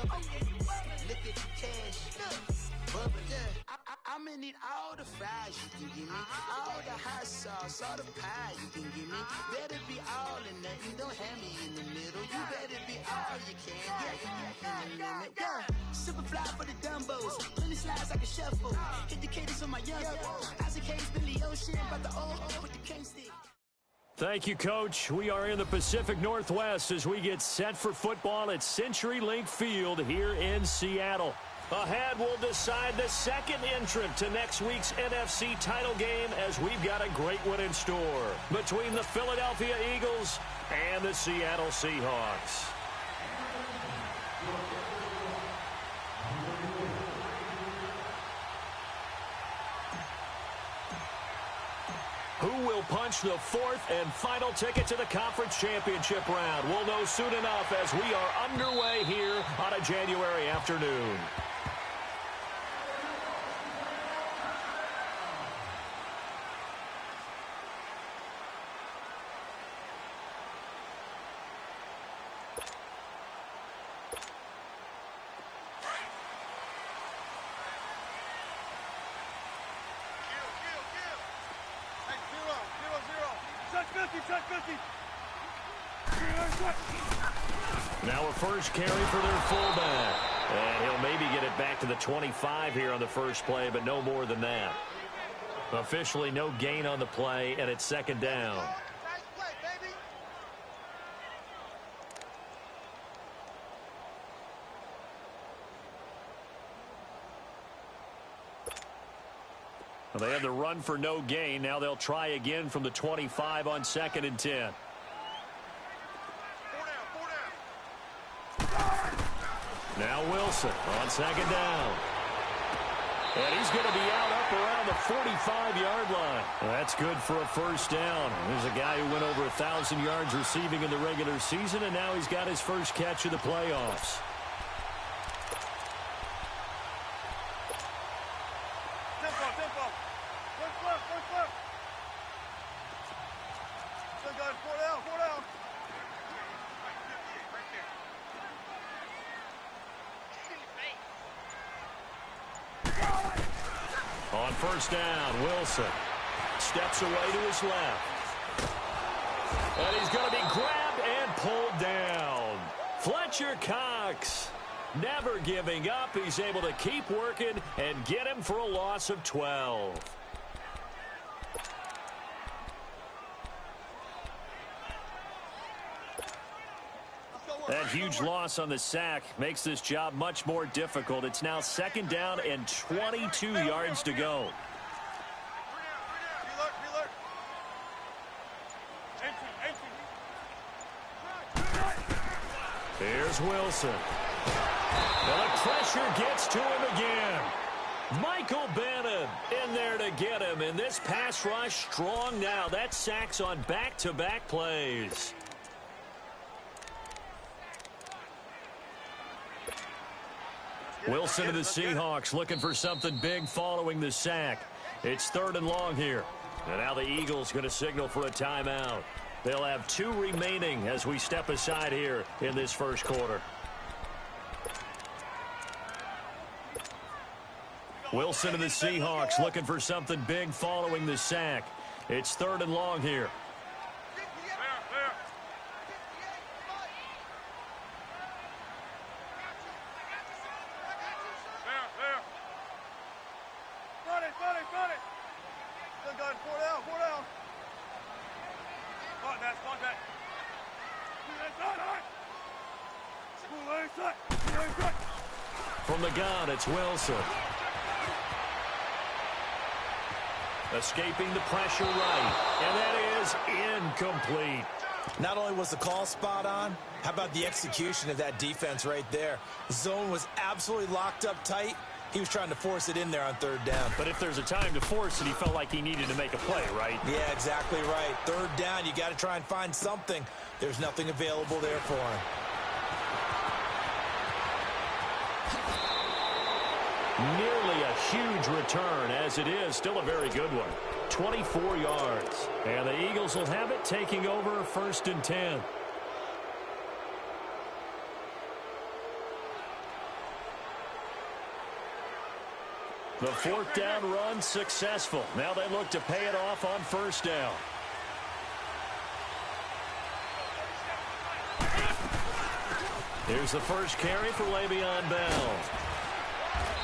Look at the cash. I'ma need all the fries you can give me, all the hot sauce, all the pie you can give me. Better be all or nothing, don't have me in the middle. You better be all you can, Super fly for the Dumbos, plenty slides I can shuffle. Hit the cadence on my young Isaac Hayes, Billy Ocean, about the old with the cane stick. Thank you, Coach. We are in the Pacific Northwest as we get set for football at CenturyLink Field here in Seattle. Ahead, we'll decide the second entrant to next week's NFC title game as we've got a great one in store between the Philadelphia Eagles and the Seattle Seahawks. Who will punch the fourth and final ticket to the conference championship round? We'll know soon enough as we are underway here on a January afternoon. Now a first carry for their fullback. And he'll maybe get it back to the 25 here on the first play, but no more than that. Officially no gain on the play, and it's second down. Well, they had the run for no gain. Now they'll try again from the 25 on 2nd and 10. Now Wilson on 2nd down. And he's going to be up around the 45-yard line. That's good for a first down. There's a guy who went over 1,000 yards receiving in the regular season, and now he's got his first catch of the playoffs. On first down, Wilson steps away to his left. And he's going to be grabbed and pulled down. Fletcher Cox, never giving up. He's able to keep working and get him for a loss of 12. That huge loss on the sack makes this job much more difficult. It's now 2nd down and 22 yards to go. Here's Wilson. Well, the pressure gets to him again. Michael Bannon in there to get him. And this pass rush strong now. That sack's on back-to-back plays. Wilson to the Seahawks looking for something big following the sack. It's 3rd and long here. And now the Eagles going to signal for a timeout. They'll have 2 remaining as we step aside here in this first quarter. Wilson to the Seahawks looking for something big following the sack. It's 3rd and long here. From the gun, it's Wilson. Escaping the pressure right. And that is incomplete. Not only was the call spot on, how about the execution of that defense right there? The zone was absolutely locked up tight. He was trying to force it in there on 3rd down. But if there's a time to force it, he felt like he needed to make a play, right? Yeah, exactly right. 3rd down, you got to try and find something. There's nothing available there for him. Nearly a huge return, as it is still a very good one. 24 yards. And the Eagles will have it, taking over 1st and 10. The fourth down run successful. Now they look to pay it off on first down. Here's the first carry for Le'Veon Bell.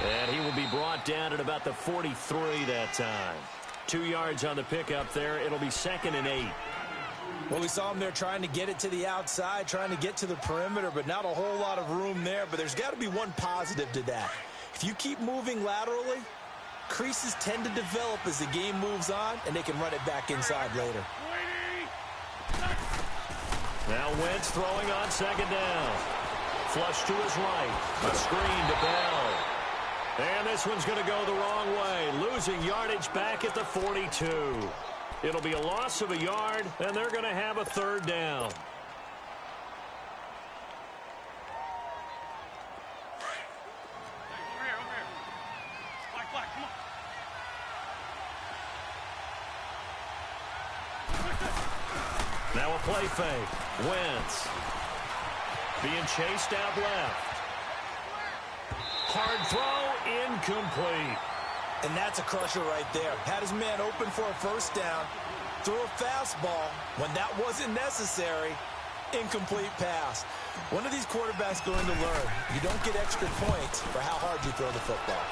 And he will be brought down at about the 43 that time. 2 yards on the pickup there. It'll be 2nd and 8. Well, we saw him there trying to get it to the outside, trying to get to the perimeter, but not a whole lot of room there. But there's got to be one positive to that. If you keep moving laterally, creases tend to develop as the game moves on, and they can run it back inside later. Now Wentz throwing on 2nd down. Flush to his right. A screen to Bell. And this one's going to go the wrong way. Losing yardage back at the 42. It'll be a loss of a yard, and they're going to have a 3rd down. Now a play fake. Wentz being chased out left. Hard throw, incomplete. And that's a crusher right there. Had his man open for a first down. Threw a fastball when that wasn't necessary. Incomplete pass. One of these quarterbacks going to learn. You don't get extra points for how hard you throw the football.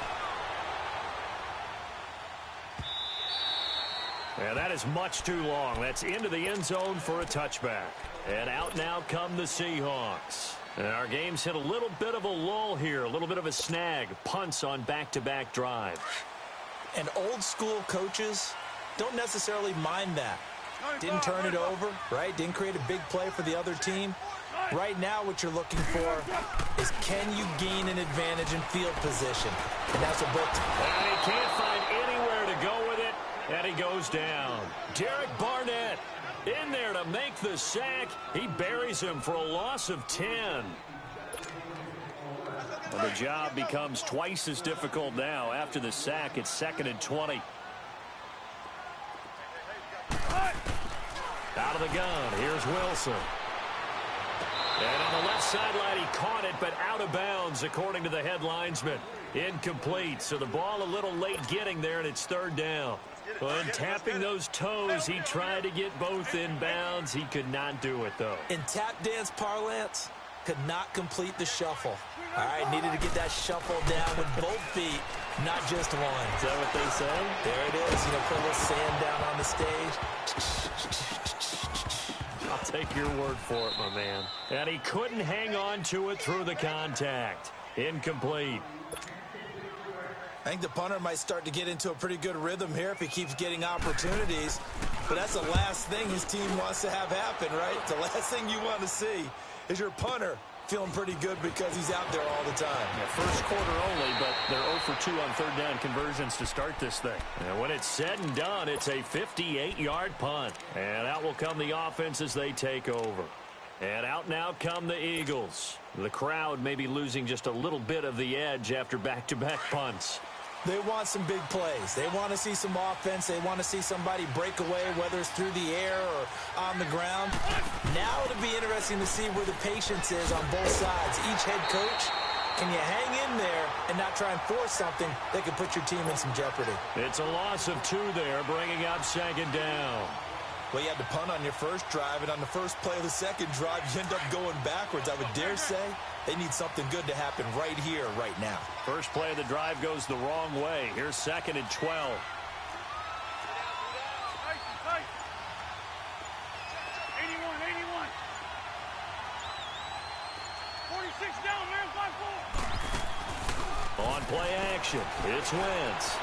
And that is much too long. That's into the end zone for a touchback. And out now come the Seahawks. And our game's hit a little bit of a lull here, a little bit of a snag. Punts on back-to-back drives. And old-school coaches don't necessarily mind that. Didn't turn it over, right? Didn't create a big play for the other team. Right now what you're looking for is can you gain an advantage in field position? And that's what both. And he can't find anywhere to go with it, and he goes down. Derek Barnett in there to make the sack. He buries him for a loss of 10. Well, the job becomes twice as difficult now. After the sack, it's 2nd and 20. Out of the gun, here's Wilson. And on the left sideline, he caught it, but out of bounds, according to the head linesman. Incomplete, so the ball a little late getting there, and it's 3rd down. Well, tapping those toes, he tried to get both in bounds. He could not do it, though. In tap dance parlance, could not complete the shuffle. All right, needed to get that shuffle down with both feet, not just one. Is that what they say? There it is. You know, put a little sand down on the stage. I'll take your word for it, my man. And he couldn't hang on to it through the contact. Incomplete. I think the punter might start to get into a pretty good rhythm here if he keeps getting opportunities. But that's the last thing his team wants to have happen, right? The last thing you want to see is your punter feeling pretty good because he's out there all the time. Yeah, first quarter only, but they're 0 for 2 on 3rd down conversions to start this thing. And when it's said and done, it's a 58-yard punt. And out will come the offense as they take over. And out now come the Eagles. The crowd may be losing just a little bit of the edge after back-to-back punts. They want some big plays. They want to see some offense. They want to see somebody break away, whether it's through the air or on the ground. Now it'll be interesting to see where the patience is on both sides. Each head coach, can you hang in there and not try and force something that could put your team in some jeopardy? It's a loss of 2 there, bringing up 2nd down. Well, you had to punt on your first drive, and on the first play of the second drive, you end up going backwards. I would dare say they need something good to happen right here, right now. First play of the drive goes the wrong way. Here's 2nd and 12. On play action, it's Wentz.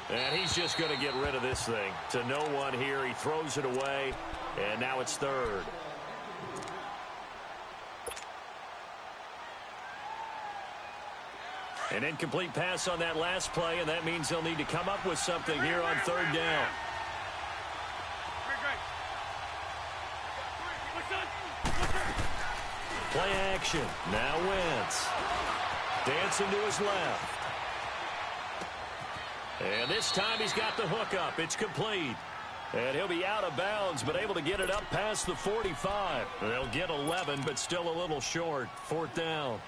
And he's just going to get rid of this thing. To no one here. He throws it away, and now it's 3rd. An incomplete pass on that last play, and that means they'll need to come up with something here on 3rd down. Play action. Now Wentz. Dancing to his left. And this time he's got the hook up. It's complete. And he'll be out of bounds, but able to get it up past the 45. They'll get 11, but still a little short. 4th down.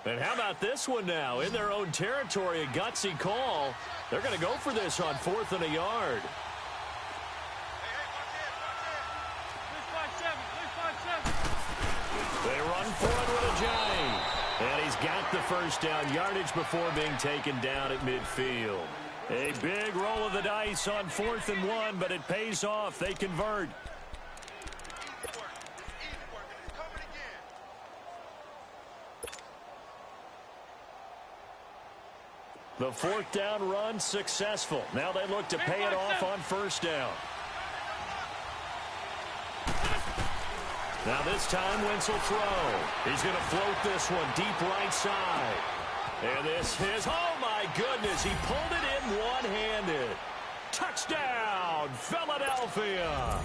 And how about this one now? In their own territory, a gutsy call. They're going to go for this on 4th and a yard. They run for it with a giant. And he's got the first down yardage before being taken down at midfield. A big roll of the dice on 4th and 1, but it pays off. They convert. The 4th down run successful. Now they look to pay it off on 1st down. Now this time Wentz will throw. He's going to float this one deep right side. And this is, oh my goodness, he pulled it in one-handed. Touchdown, Philadelphia.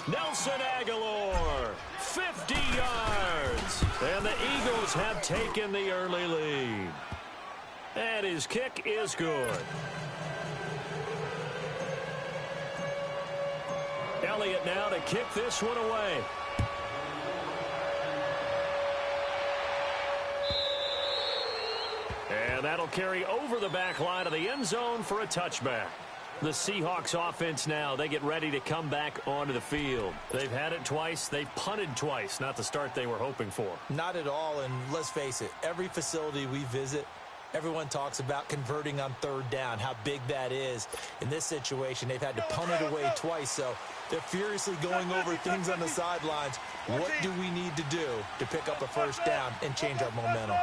Nelson Agholor, 50 yards. And the Eagles have taken the early lead. And his kick is good. Elliott now to kick this one away. And that'll carry over the back line of the end zone for a touchback. The Seahawks offense now, they get ready to come back onto the field. They've had it twice. They've punted twice. Not the start they were hoping for. Not at all, and let's face it, every facility we visit, everyone talks about converting on 3rd down, how big that is. In this situation, they've had to punt it away twice, so they're furiously going over things on the sidelines. What do we need to do to pick up a 1st down and change our momentum?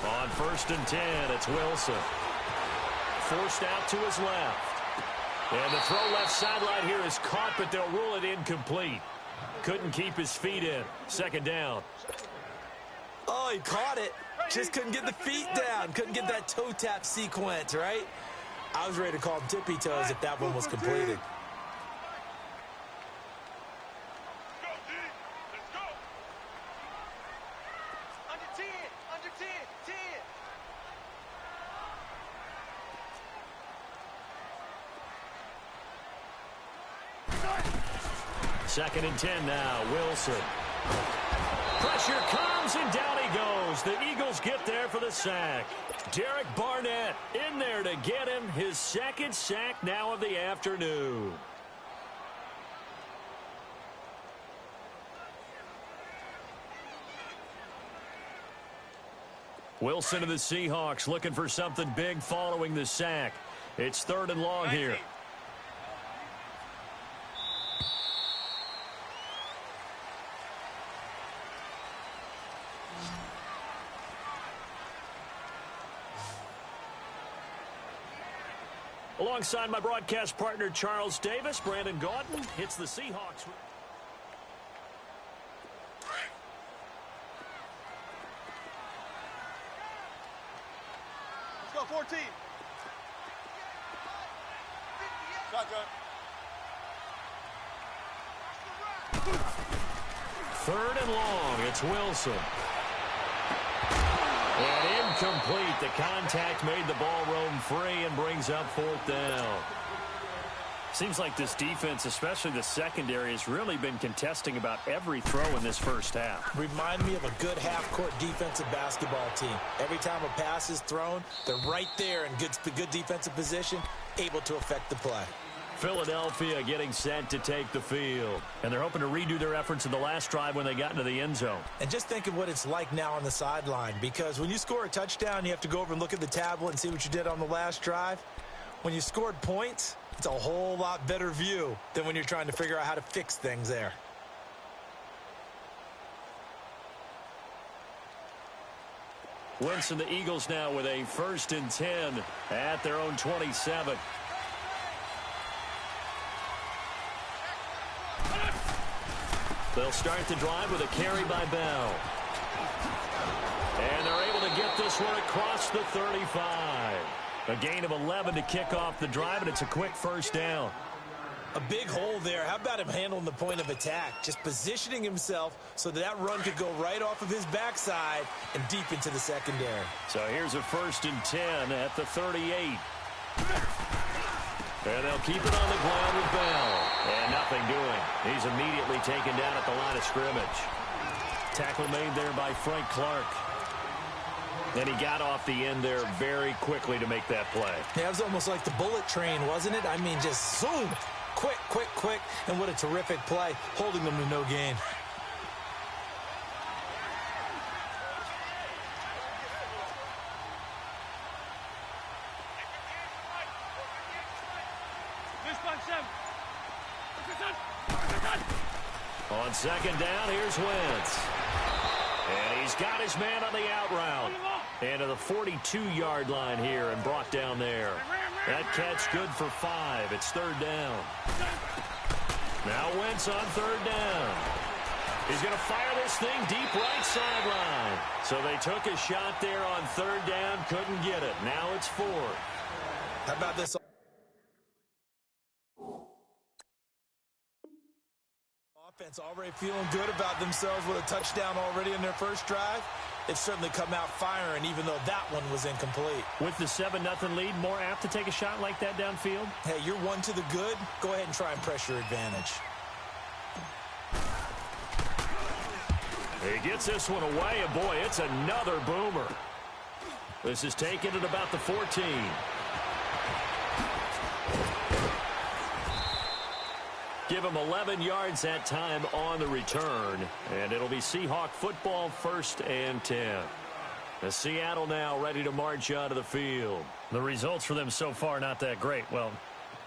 On 1st and 10, it's Wilson. Forced out to his left. And the throw left sideline here is caught, but they'll rule it incomplete. Couldn't keep his feet in. 2nd down. Oh, he caught it. Just couldn't get the feet down. Couldn't get that toe tap sequence, right? I was ready to call him tippy toes if that one was completed. Second and 10 now, Wilson. Pressure comes, and down he goes. The Eagles get there for the sack. Derek Barnett in there to get him his 2nd sack now of the afternoon. Wilson of the Seahawks looking for something big following the sack. It's 3rd and long here. Alongside my broadcast partner, Charles Davis, Brandon Gaudin hits the Seahawks. Let's go, 14. Shotgun. 3rd and long, it's Wilson. And incomplete. The contact made the ball roam free and brings up 4th down. Seems like this defense, especially the secondary, has really been contesting about every throw in this first half. Remind me of a good half-court defensive basketball team. Every time a pass is thrown, they're right there in good defensive position, able to affect the play. Philadelphia getting set to take the field. And they're hoping to redo their efforts in the last drive when they got into the end zone. And just think of what it's like now on the sideline, because when you score a touchdown, you have to go over and look at the tablet and see what you did on the last drive. When you scored points, it's a whole lot better view than when you're trying to figure out how to fix things there. Wentz and the Eagles now with a 1st and 10 at their own 27. They'll start the drive with a carry by Bell. And they're able to get this one across the 35. A gain of 11 to kick off the drive, and it's a quick first down. A big hole there. How about him handling the point of attack? Just positioning himself so that run could go right off of his backside and deep into the secondary. So here's a 1st and 10 at the 38. And they'll keep it on the ground with Bell. And nothing doing. He's immediately taken down at the line of scrimmage. Tackle made there by Frank Clark. Then he got off the end there very quickly to make that play. Yeah, it was almost like the bullet train, wasn't it? I mean, just zoom. Quick, quick, quick. And what a terrific play, holding them to no gain. On 2nd down, here's Wentz. And he's got his man on the out route. And to the 42-yard line here and brought down there. That catch good for 5. It's 3rd down. Now Wentz on 3rd down. He's going to fire this thing deep right sideline. So they took a shot there on 3rd down, couldn't get it. Now it's 4th. How about this? Offense already feeling good about themselves with a touchdown already in their first drive. They've certainly come out firing, even though that one was incomplete. With the 7-0 lead, more apt to take a shot like that downfield? Hey, you're one to the good. Go ahead and try and press your advantage. He gets this one away, and boy, it's another boomer. This is taken at about the 14. Give him 11 yards that time on the return. And it'll be Seahawk football, 1st and 10. The Seattle now ready to march out of the field. The results for them so far not that great. Well,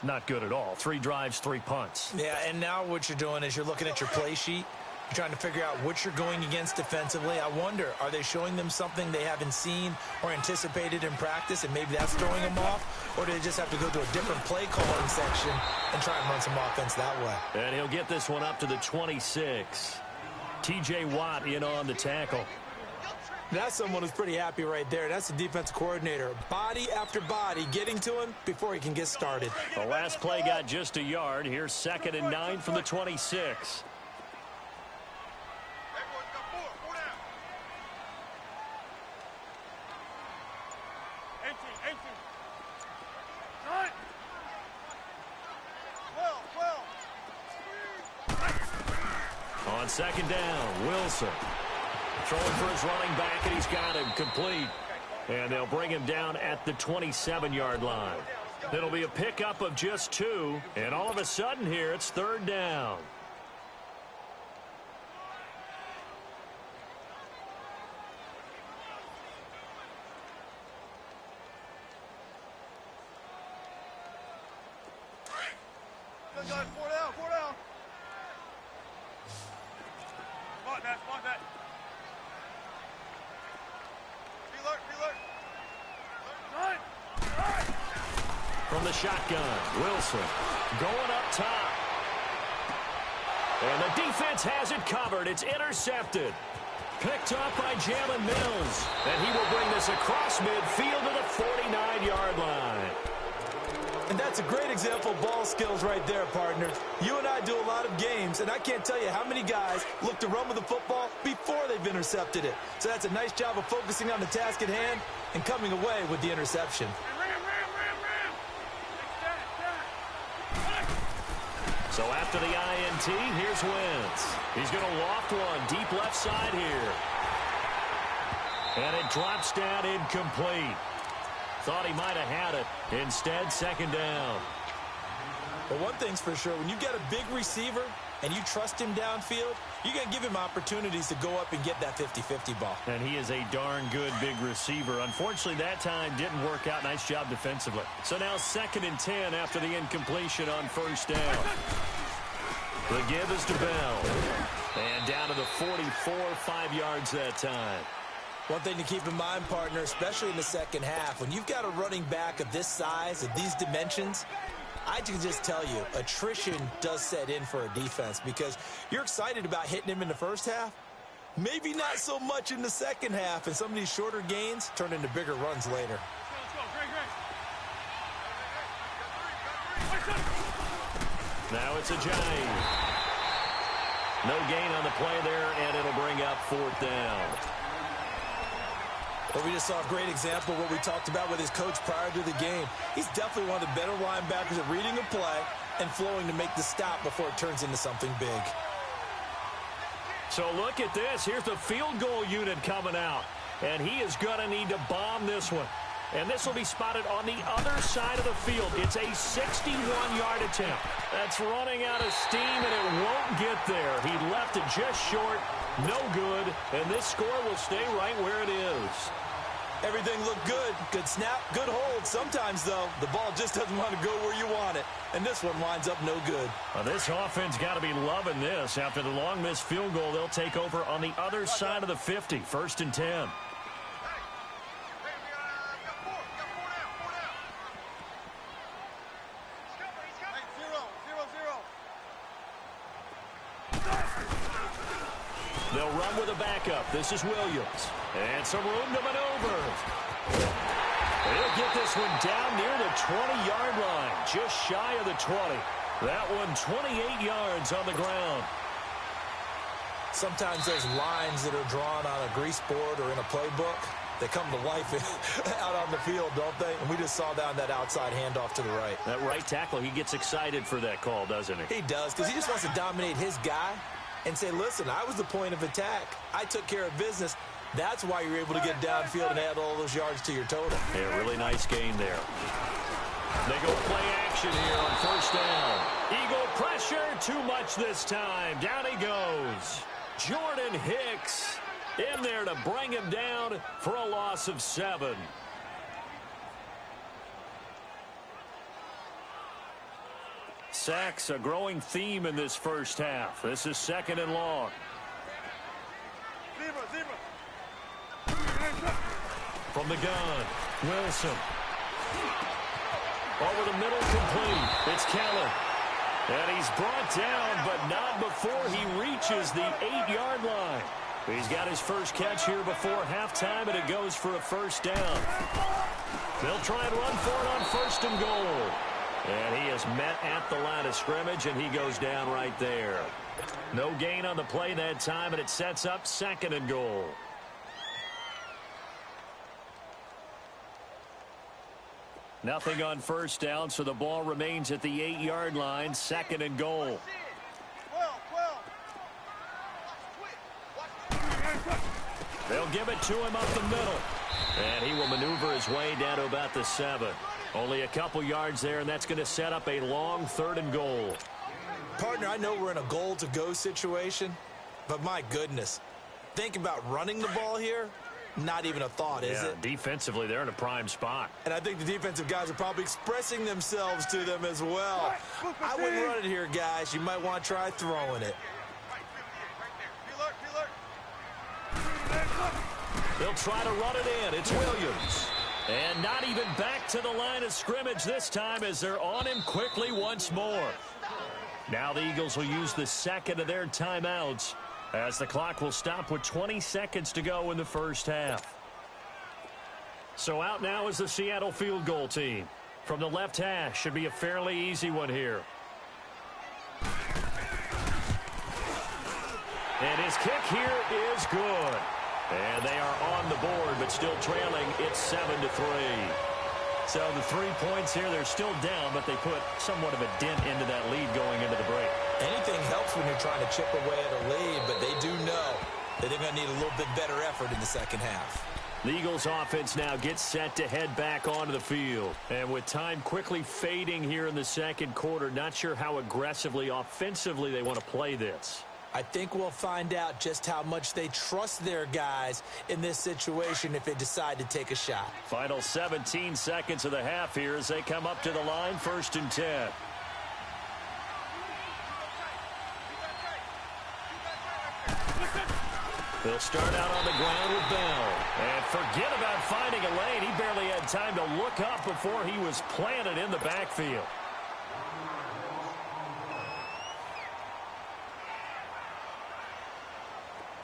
not good at all. 3 drives, 3 punts. Yeah, and now what you're doing is you're looking at your play sheet. You're trying to figure out what you're going against defensively. I wonder, are they showing them something they haven't seen or anticipated in practice, and maybe that's throwing them off? Or do they just have to go to a different play calling section and try and run some offense that way? And he'll get this one up to the 26. T.J. Watt in on the tackle. That's someone who's pretty happy right there. That's the defensive coordinator. Body after body getting to him before he can get started. The last play got just a yard. Here's 2nd and 9 from the 26. On 2nd down, Wilson throwing for his running back, and he's got him complete. And they'll bring him down at the 27-yard line. It'll be a pickup of just 2, and all of a sudden here, it's 3rd down. Good guys, 4 down, 4 down. Spot that. Reload. From the shotgun, Wilson going up top. And the defense has it covered. It's intercepted. Picked up by Jalen Mills. And he will bring this across midfield to the 49-yard line. And that's a great example of ball skills right there, partner. You and I do a lot of games, and I can't tell you how many guys look to run with the football before they've intercepted it. So that's a nice job of focusing on the task at hand and coming away with the interception. So after the INT, here's Wentz. He's going to loft one deep left side here. And it drops down incomplete. Thought he might have had it. Instead, 2nd down. But one thing's for sure, when you get a big receiver and you trust him downfield, you're going to give him opportunities to go up and get that 50-50 ball. And he is a darn good big receiver. Unfortunately, that time didn't work out. Nice job defensively. So now 2nd and 10 after the incompletion on 1st down. The give is to Bell. And down to the 44, 5 yards that time. One thing to keep in mind, partner, especially in the second half, when you've got a running back of this size, of these dimensions, I can just tell you, attrition does set in for a defense because you're excited about hitting him in the first half. Maybe not so much in the second half, and some of these shorter gains turn into bigger runs later. Now it's a Giant. No gain on the play there, and it'll bring up 4th down. Well, we just saw a great example of what we talked about with his coach prior to the game. He's definitely one of the better linebackers at reading a play and flowing to make the stop before it turns into something big. So look at this. Here's the field goal unit coming out, and he is going to need to bomb this one. And this will be spotted on the other side of the field. It's a 61-yard attempt. That's running out of steam, and it won't get there. He left it just short, no good, and this score will stay right where it is. Everything looked good. Good snap, good hold. Sometimes, though, the ball just doesn't want to go where you want it. And this one winds up no good. Well, this offense got to be loving this. After the long missed field goal, they'll take over on the other side of the 50, 1st and 10. They'll run with a backup. This is Williams. And some room to maneuver. They'll get this one down near the 20-yard line, just shy of the 20. That one 28 yards on the ground. Sometimes those lines that are drawn on a grease board or in a playbook, they come to life out on the field, don't they? And we just saw down that outside handoff to the right. That right tackle, he gets excited for that call, doesn't he? He does, because he just wants to dominate his guy and say, listen, I was the point of attack. I took care of business. That's why you're able to get downfield and add all those yards to your total. Yeah, really nice gain there. They go play action here on 1st down. Eagle pressure, too much this time. Down he goes. Jordan Hicks in there to bring him down for a loss of 7. Sacks, a growing theme in this first half. This is 2nd and long. From the gun, Wilson. Over the middle, complete. It's Keller. And he's brought down, but not before he reaches the 8-yard line. He's got his first catch here before halftime, and it goes for a 1st down. They'll try and run for it on 1st and goal. And he is met at the line of scrimmage, and he goes down right there. No gain on the play that time, and it sets up 2nd and goal. Nothing on 1st down, so the ball remains at the 8-yard line, 2nd and goal. They'll give it to him up the middle. And he will maneuver his way down to about the 7. Only a couple yards there, and that's going to set up a long 3rd and goal. Partner, I know we're in a goal-to-go situation, but my goodness, think about running the ball here. Not even a thought, is it? Defensively, they're in a prime spot. And I think the defensive guys are probably expressing themselves to them as well. I wouldn't run it here, guys. You might want to try throwing it. They'll try to run it in. It's Williams. And not even back to the line of scrimmage this time as they're on him quickly once more. Now the Eagles will use the 2nd of their timeouts as the clock will stop with 20 seconds to go in the first half. So out now is the Seattle field goal team. From the left hash, should be a fairly easy one here. And his kick here is good. And they are on the board, but still trailing. It's 7-3. So the 3 points here, they're still down, but they put somewhat of a dent into that lead going into the break. Anything helps when you're trying to chip away at a lead, but they do know that they're going to need a little bit better effort in the second half. The Eagles offense now gets set to head back onto the field. And with time quickly fading here in the second quarter, not sure how aggressively, offensively they want to play this. I think we'll find out just how much they trust their guys in this situation if they decide to take a shot. Final 17 seconds of the half here as they come up to the line, 1st and 10. They'll start out on the ground with Bell. And forget about finding a lane. He barely had time to look up before he was planted in the backfield.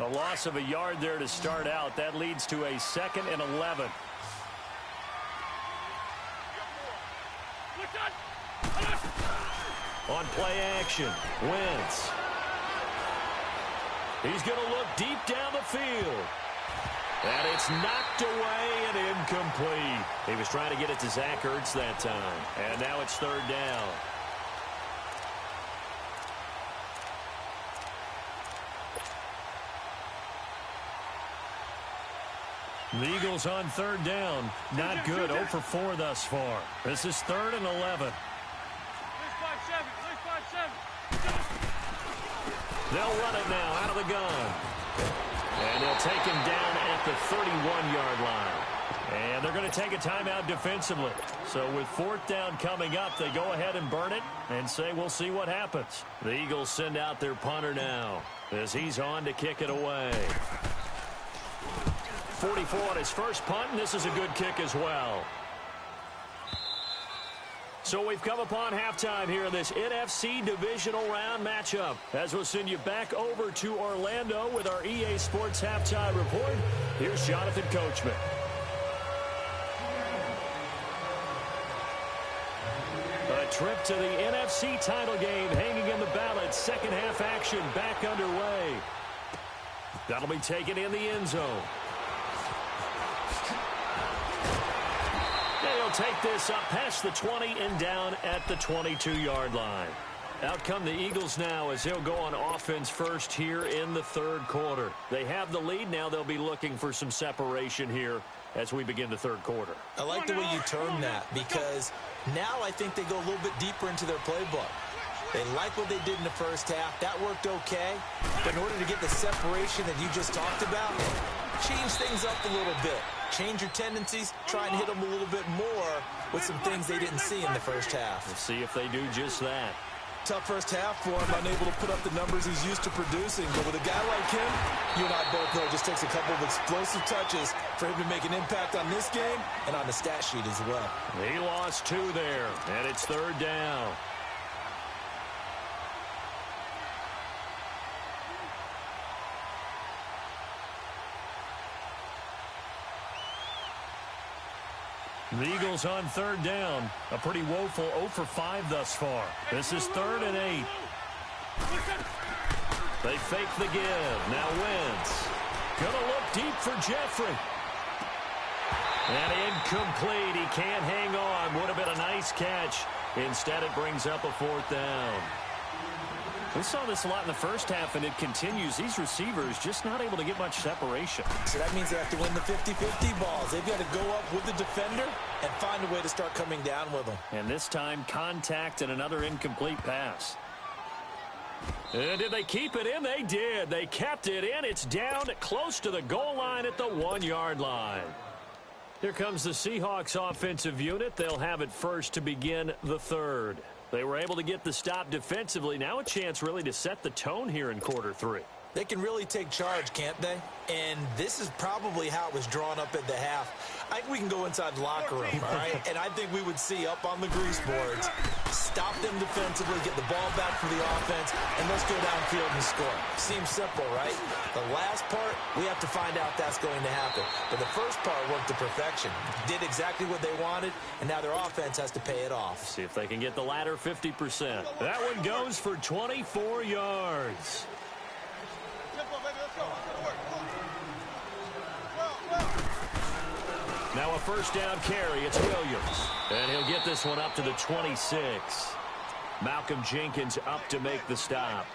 A loss of a yard there to start out. That leads to a 2nd and 11. On play action, Wentz. He's going to look deep down the field. And it's knocked away and incomplete. He was trying to get it to Zach Ertz that time. And now it's 3rd down. The Eagles on 3rd down. Not good. 0 for 4 thus far. This is 3rd and 11. They'll run it now out of the gun. And they'll take him down at the 31-yard line. And they're going to take a timeout defensively. So with 4th down coming up, they go ahead and burn it and say we'll see what happens. The Eagles send out their punter now as he's on to kick it away. 44 on his first punt, and this is a good kick as well. So we've come upon halftime here in this NFC divisional round matchup. As we'll send you back over to Orlando with our EA Sports halftime report. Here's Jonathan Coachman. A trip to the NFC title game hanging in the balance. Second half action back underway. That'll be taken in the end zone. Take this up past the 20 and down at the 22-yard line. Out come the Eagles now as they'll go on offense first here in the 3rd quarter. They have the lead. Now they'll be looking for some separation here as we begin the 3rd quarter. I like the way you term that because now I think they go a little bit deeper into their playbook. They like what they did in the first half. That worked okay. But in order to get the separation that you just talked about, change things up a little bit. Change your tendencies, try and hit them a little bit more with some things they didn't see in the first half. Let's see if they do just that. Tough first half for him, unable to put up the numbers he's used to producing. But with a guy like him, you and I both know it just takes a couple of explosive touches for him to make an impact on this game and on the stat sheet as well. He lost 2 there, and it's 3rd down. The Eagles on 3rd down. A pretty woeful 0 for 5 thus far. This is 3rd and 8. They fake the give. Now Wentz. Gonna look deep for Jeffrey. And incomplete. He can't hang on. Would have been a nice catch. Instead, it brings up a 4th down. We saw this a lot in the first half, and it continues. These receivers just not able to get much separation. So that means they have to win the 50-50 balls. They've got to go up with the defender and find a way to start coming down with them. And this time, contact and another incomplete pass. And did they keep it in? They did. They kept it in. It's down close to the goal line at the 1-yard line. Here comes the Seahawks offensive unit. They'll have it first to begin the 3rd. They were able to get the stop defensively. Now a chance really to set the tone here in quarter 3. They can really take charge, can't they? And this is probably how it was drawn up at the half. I think we can go inside the locker room, all right? And I think we would see up on the grease boards, stop them defensively, get the ball back for the offense, and let's go downfield and score. Seems simple, right? The last part, we have to find out that's going to happen. But the first part worked to perfection. Did exactly what they wanted, and now their offense has to pay it off. See if they can get the latter 50%. That one goes for 24 yards. Now a first down carry. It's Williams. And he'll get this one up to the 26. Malcolm Jenkins up to make the stop.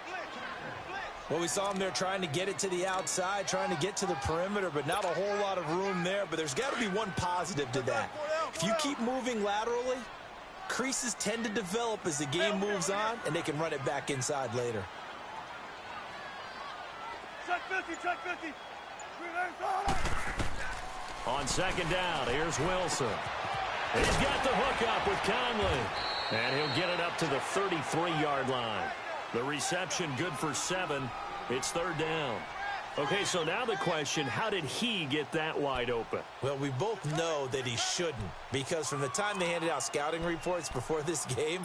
Well, we saw him there trying to get it to the outside, trying to get to the perimeter, but not a whole lot of room there. But there's got to be one positive to that. If you keep moving laterally, creases tend to develop as the game moves on, and they can run it back inside later. Check 50, check 50. On second down, here's Wilson. He's got the hook up with Conley. And he'll get it up to the 33-yard line. The reception good for 7. It's 3rd down. Okay, so now the question, how did he get that wide open? Well, we both know that he shouldn't, because from the time they handed out scouting reports before this game,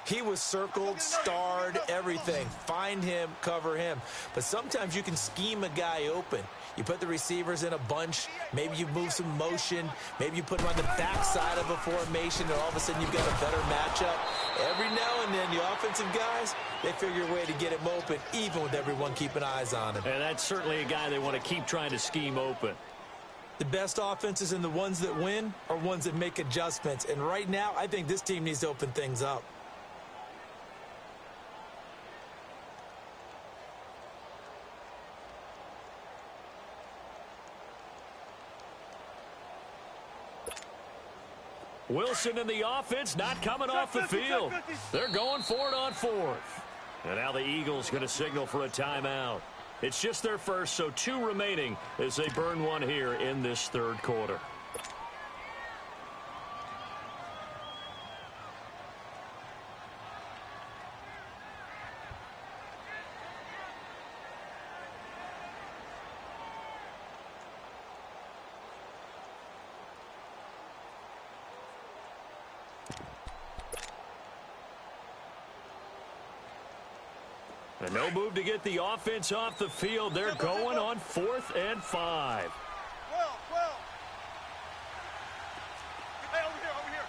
He was circled, starred, everything. Find him, cover him. But sometimes you can scheme a guy open. You put the receivers in a bunch. Maybe you move some motion. Maybe you put them on the backside of a formation, and all of a sudden you've got a better matchup. Every now and then, the offensive guys, they figure a way to get him open, even with everyone keeping eyes on him. And that's certainly a guy they want to keep trying to scheme open. The best offenses and the ones that win are ones that make adjustments. And right now, I think this team needs to open things up. Wilson in the offense, not coming off the field. They're going for it on fourth. And now the Eagles going to signal for a timeout. It's just their first, so 2 remaining as they burn one here in this third quarter. And no move to get the offense off the field. They're going on 4th and 5. Well. Hey, over here.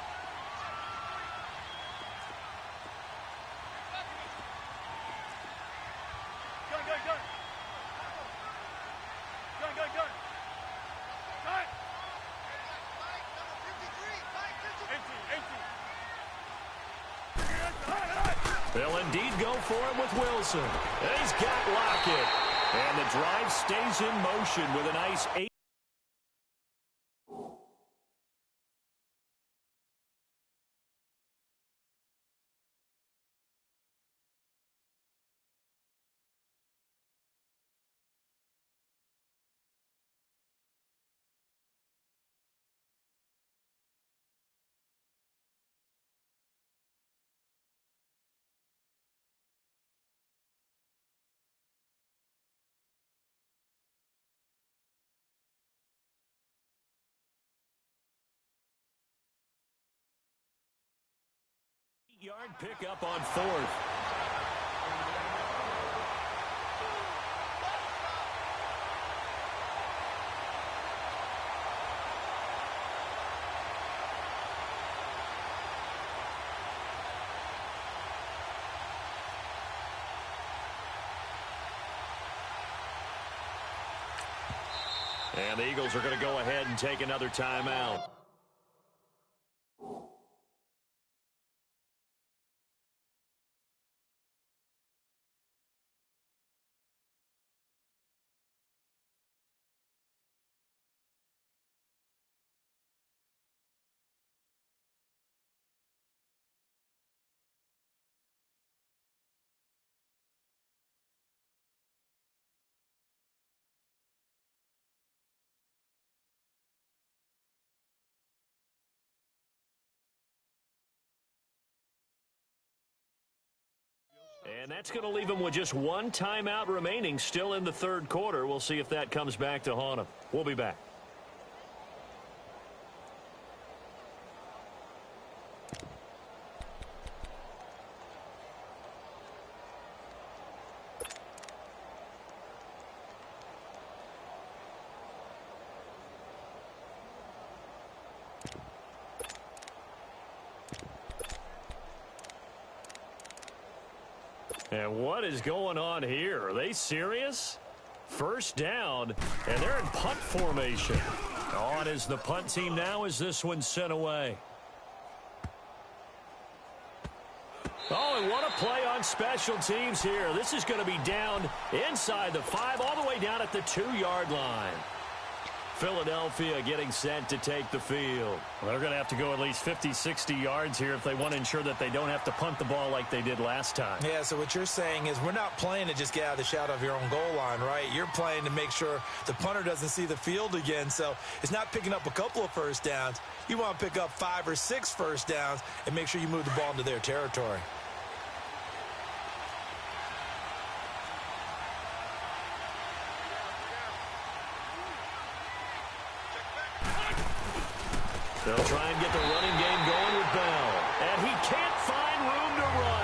Gun. Gun. They'll indeed go for it with Wilson. He's got Lockett. And the drive stays in motion with a nice 8. Yard pickup on 4th. And the Eagles are going to go ahead and take another timeout. And that's going to leave them with just 1 timeout remaining still in the third quarter. We'll see if that comes back to haunt them. We'll be back. And what is going on here? Are they serious? First down, and they're in punt formation. On is the punt team now as this one's sent away. Oh, and what a play on special teams here. This is going to be down inside the 5, all the way down at the 2-yard line. Philadelphia getting set to take the field. Well, they're going to have to go at least 50, 60 yards here if they want to ensure that they don't have to punt the ball like they did last time. Yeah, so what you're saying is we're not playing to just get out of the shadow of your own goal line, right? You're playing to make sure the punter doesn't see the field again. So it's not picking up a couple of first downs. You want to pick up 5 or 6 first downs and make sure you move the ball into their territory. They'll try and get the running game going with Bell. And he can't find room to run.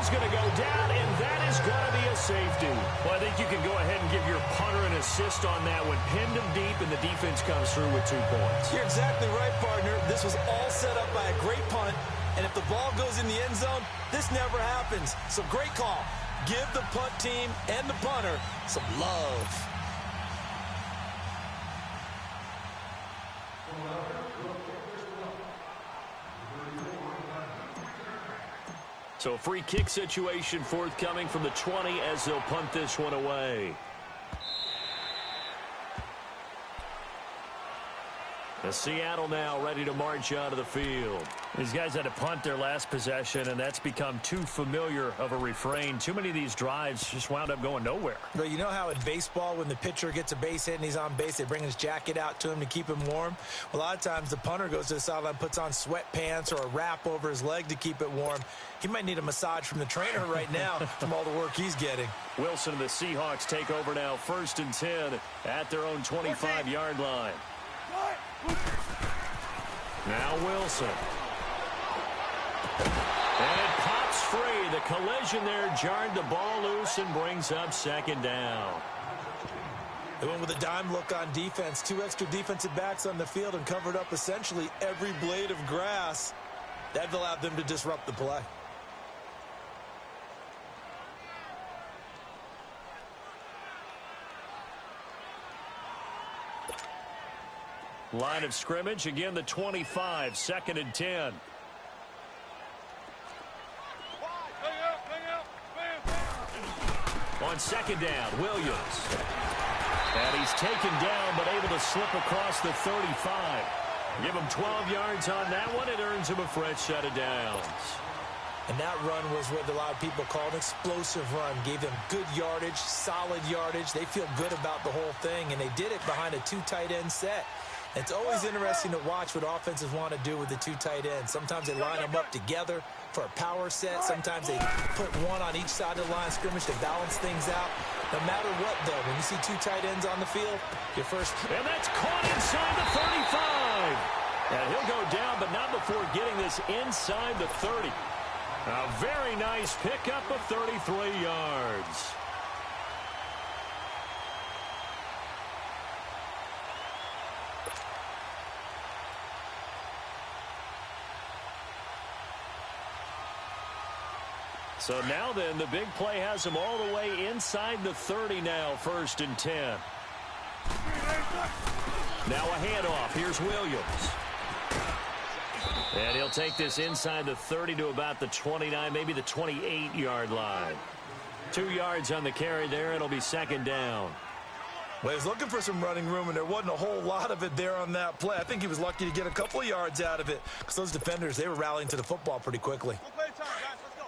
going to go down, and that is going to be a safety. Well, I think you can go ahead and give your punter an assist on that one. Pinned him deep, and the defense comes through with 2 points. You're exactly right, partner. This was all set up by a great punt, and if the ball goes in the end zone, this never happens. So great call. Give the punt team and the punter some love. So a free kick situation forthcoming from the 20 as they'll punt this one away. The Seattle now ready to march out of the field. These guys had to punt their last possession, and that's become too familiar of a refrain. Too many of these drives just wound up going nowhere. But you know how in baseball, when the pitcher gets a base hit and he's on base, they bring his jacket out to him to keep him warm? Well, a lot of times the punter goes to the sideline, puts on sweatpants or a wrap over his leg to keep it warm. He might need a massage from the trainer right now from all the work he's getting. Wilson and the Seahawks take over now, 1st and 10 at their own 25-yard line. Now Wilson. And it pops free. The collision there jarred the ball loose and brings up 2nd down. They went with a dime look on defense. 2 extra defensive backs on the field and covered up essentially every blade of grass. That allowed them to disrupt the play. Line of scrimmage, again the 25, 2nd and 10. On 2nd down, Williams. And he's taken down but able to slip across the 35. Give him 12 yards on that one. It earns him a fresh set of downs. And that run was what a lot of people call an explosive run. Gave them good yardage, solid yardage. They feel good about the whole thing, and they did it behind a 2 tight end set. It's always interesting to watch what offenses want to do with the 2 tight ends. Sometimes they line them up together for a power set. Sometimes they put one on each side of the line of scrimmage to balance things out. No matter what, though, when you see 2 tight ends on the field, your first... And that's caught inside the 35. And he'll go down, but not before getting this inside the 30. A very nice pickup of 33 yards. So now then, the big play has him all the way inside the 30 now, 1st and 10. Now a handoff. Here's Williams. And he'll take this inside the 30 to about the 29, maybe the 28-yard line. 2 yards on the carry there. It'll be 2nd down. Well, he was looking for some running room, and there wasn't a whole lot of it there on that play. I think he was lucky to get a couple of yards out of it because those defenders, they were rallying to the football pretty quickly. One play at a time, guys. Let's go.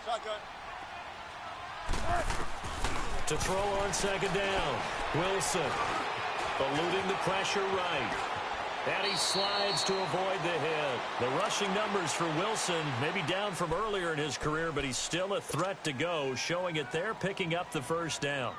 Shotgun. To throw on 2nd down. Wilson eluding the pressure right. And he slides to avoid the hit. The rushing numbers for Wilson may be down from earlier in his career, but he's still a threat to go, showing it there, picking up the 1st down.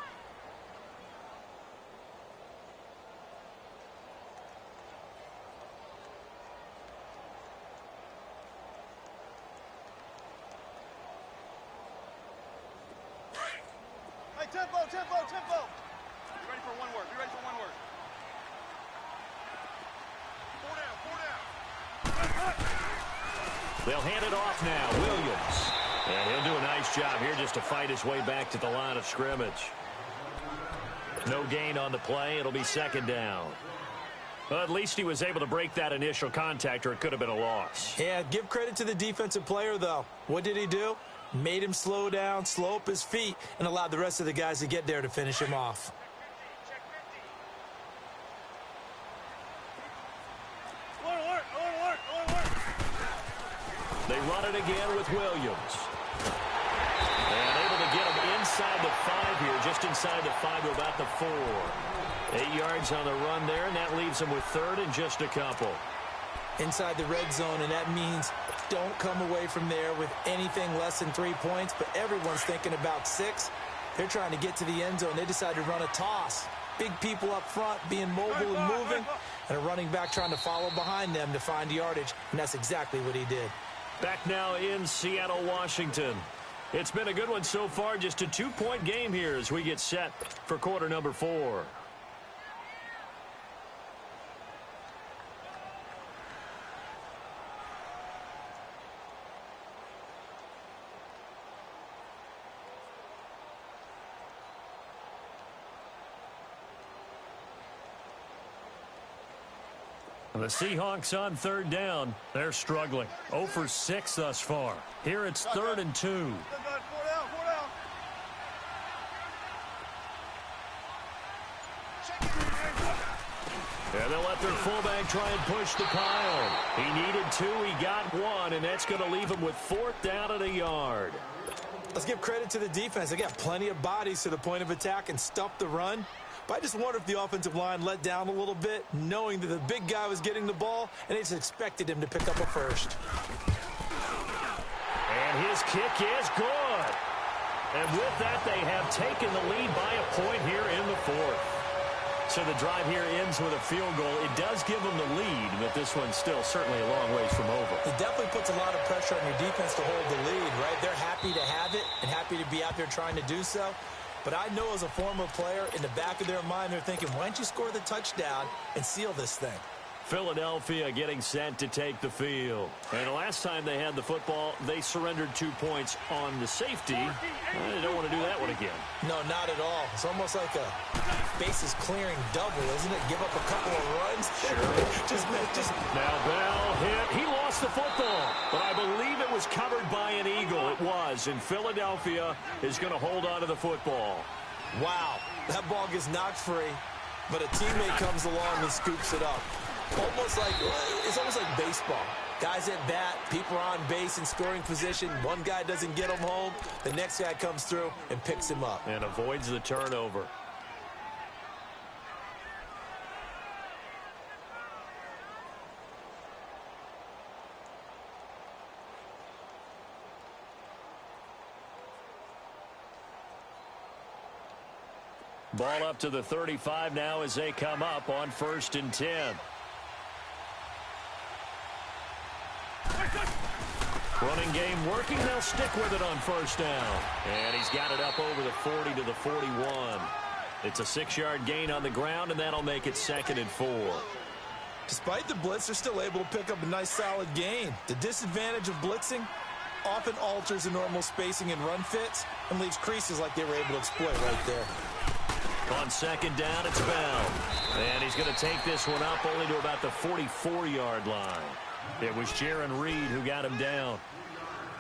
Hey, tempo, tempo, tempo. Be ready for one word. Be ready for one word. 4 down, 4 down. They'll hand it off now. Williams. And he'll do a nice job here just to fight his way back to the line of scrimmage. No gain on the play. It'll be 2nd down. Well, at least he was able to break that initial contact, or it could have been a loss. Yeah, give credit to the defensive player, though. What did he do? Made him slow down, slow up his feet, and allowed the rest of the guys to get there to finish him off. They run it again with Williams. And able to get him inside the 5 here, just inside the 5 to about the 4. 8 yards on the run there, and that leaves him with 3rd and just a couple. Inside the red zone, and that means don't come away from there with anything less than 3 points, but everyone's thinking about 6. They're trying to get to the end zone. They decide to run a toss. Big people up front being mobile and moving, and a running back trying to follow behind them to find yardage, and that's exactly what he did. Back now in Seattle, Washington. It's been a good one so far, just a 2-point game here as we get set for quarter number 4. The Seahawks on third down. They're struggling. 0 for 6 thus far. Here it's 3rd and 2. 4 down, 4 down. And they'll let their fullback try and push the pile. He needed 2, he got 1, and that's going to leave him with 4th down at a yard. Let's give credit to the defense. They got plenty of bodies to the point of attack and stuff the run. But I just wonder if the offensive line let down a little bit, knowing that the big guy was getting the ball, and they just expected him to pick up a first. And his kick is good. And with that, they have taken the lead by a point here in the 4th. So the drive here ends with a field goal. It does give them the lead, but this one's still certainly a long ways from over. It definitely puts a lot of pressure on your defense to hold the lead, right? They're happy to have it and happy to be out there trying to do so. But I know as a former player, in the back of their mind, they're thinking, why don't you score the touchdown and seal this thing? Philadelphia getting set to take the field. And the last time they had the football, they surrendered 2 points on the safety. They don't want to do that one again. No, not at all. It's almost like a bases clearing double, isn't it? Give up a couple of runs. Sure. just Now Bell hit. He lost the football, but I believe it was covered by an Eagle. It was, and Philadelphia is going to hold on to the football. Wow, that ball gets knocked free, but a teammate comes along and scoops it up. It's almost like baseball. Guys at bat, people are on base in scoring position. One guy doesn't get him home. The next guy comes through and picks him up. And avoids the turnover. Ball up to the 35 now as they come up on 1st and 10. Running game working. They'll stick with it on 1st down. And he's got it up over the 40 to the 41. It's a 6-yard gain on the ground, and that'll make it 2nd and 4. Despite the blitz, they're still able to pick up a nice solid gain. The disadvantage of blitzing often alters the normal spacing and run fits and leaves creases like they were able to exploit right there. On 2nd down, it's Bell. And he's going to take this one up only to about the 44-yard line. It was Jarran Reed who got him down.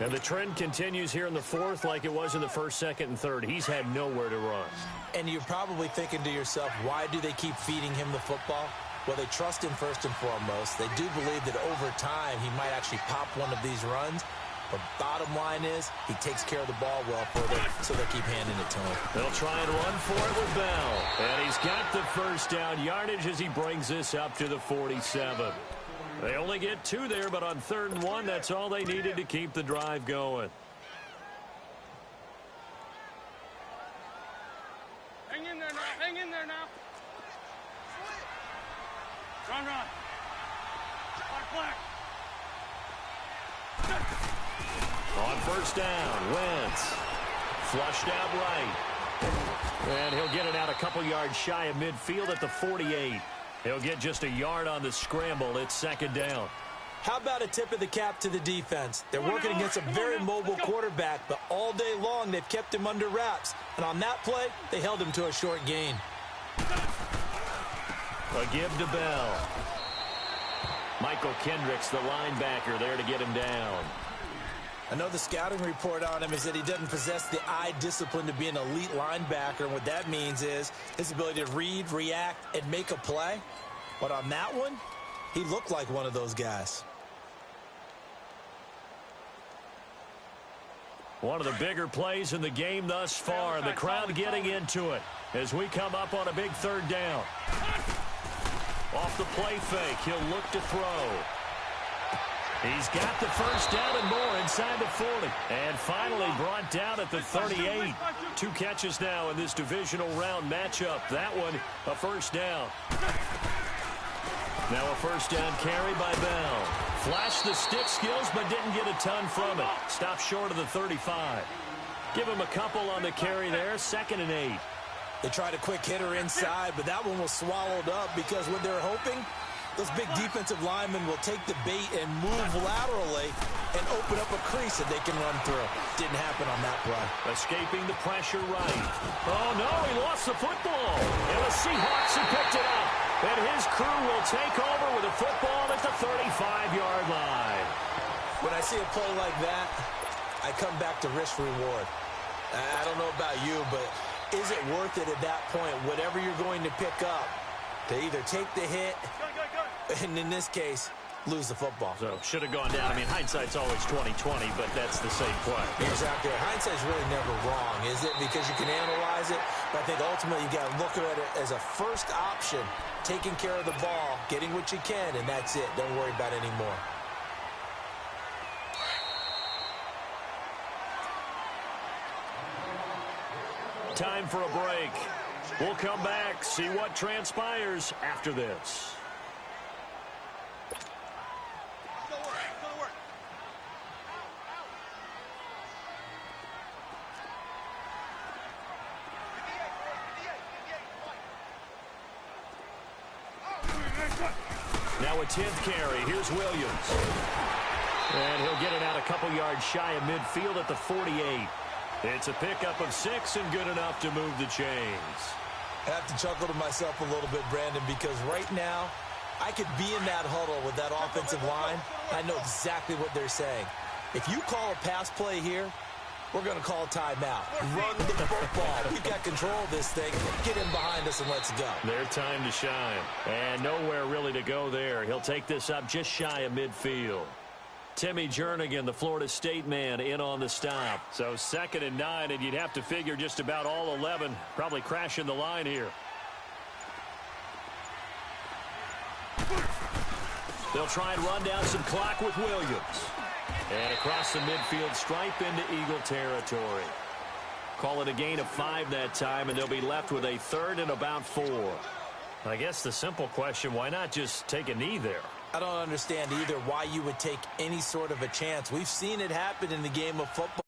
And the trend continues here in the 4th like it was in the 1st, 2nd, and 3rd. He's had nowhere to run. And you're probably thinking to yourself, why do they keep feeding him the football? Well, they trust him first and foremost. They do believe that over time he might actually pop one of these runs. But bottom line is, he takes care of the ball well for them, so they'll keep handing it to him. They'll try and run for it with Bell. And he's got the 1st down yardage as he brings this up to the 47. They only get 2 there, but on 3rd and 1, that's all they needed to keep the drive going. Hang in there now. Hang in there now. Run. Black. On 1st down, Wentz flushed out right. And he'll get it out a couple yards shy of midfield at the 48. He'll get just a yard on the scramble. It's 2nd down. How about a tip of the cap to the defense? They're working against a very mobile quarterback, but all day long they've kept him under wraps. And on that play, they held him to a short gain. A give to Bell. Michael Kendricks, the linebacker, there to get him down. I know the scouting report on him is that he doesn't possess the eye discipline to be an elite linebacker. And what that means is his ability to read, react, and make a play. But on that one, he looked like one of those guys. One of the bigger plays in the game thus far. The crowd getting into it as we come up on a big 3rd down. Off the play fake, he'll look to throw. He's got the first down and more inside the 40. And finally brought down at the 38. 2 catches now in this divisional round matchup. That one, a first down. Now a first down carry by Bell. Flashed the stick skills, but didn't get a ton from it. Stopped short of the 35. Give him a couple on the carry there. 2nd and 8. They tried a quick hitter inside, but that one was swallowed up because what they're hoping, those big defensive linemen will take the bait and move laterally and open up a crease that they can run through. Didn't happen on that play. Escaping the pressure right. Oh, no, he lost the football. And the Seahawks have picked it up. And his crew will take over with a football at the 35-yard line. When I see a play like that, I come back to risk-reward. I don't know about you, but is it worth it at that point, whatever you're going to pick up, to either take the hit, and in this case, lose the football? So, should have gone down. I mean, hindsight's always 20/20, but that's the same play. Exactly. Hindsight's really never wrong, is it? Because you can analyze it, but I think ultimately you got to look at it as a first option, taking care of the ball, getting what you can, and that's it. Don't worry about it anymore. Time for a break. We'll come back, see what transpires after this. Now a 10th carry. Here's Williams. And he'll get it out a couple yards shy of midfield at the 48. It's a pickup of 6 and good enough to move the chains. I have to chuckle to myself a little bit, Brandon, because right now I could be in that huddle with that offensive line. I know exactly what they're saying. If you call a pass play here, we're going to call a timeout. Run the football. We've got control of this thing. Get in behind us and let's go. Their time to shine. And nowhere really to go there. He'll take this up just shy of midfield. Timmy Jernigan, the Florida State man, in on the stop. So 2nd and 9, and you'd have to figure just about all 11 probably crashing the line here. They'll try and run down some clock with Williams. And across the midfield stripe into Eagle territory. Call it a gain of 5 that time, and they'll be left with a 3rd and about 4. I guess the simple question, why not just take a knee there? I don't understand either why you would take any sort of a chance. We've seen it happen in the game of football.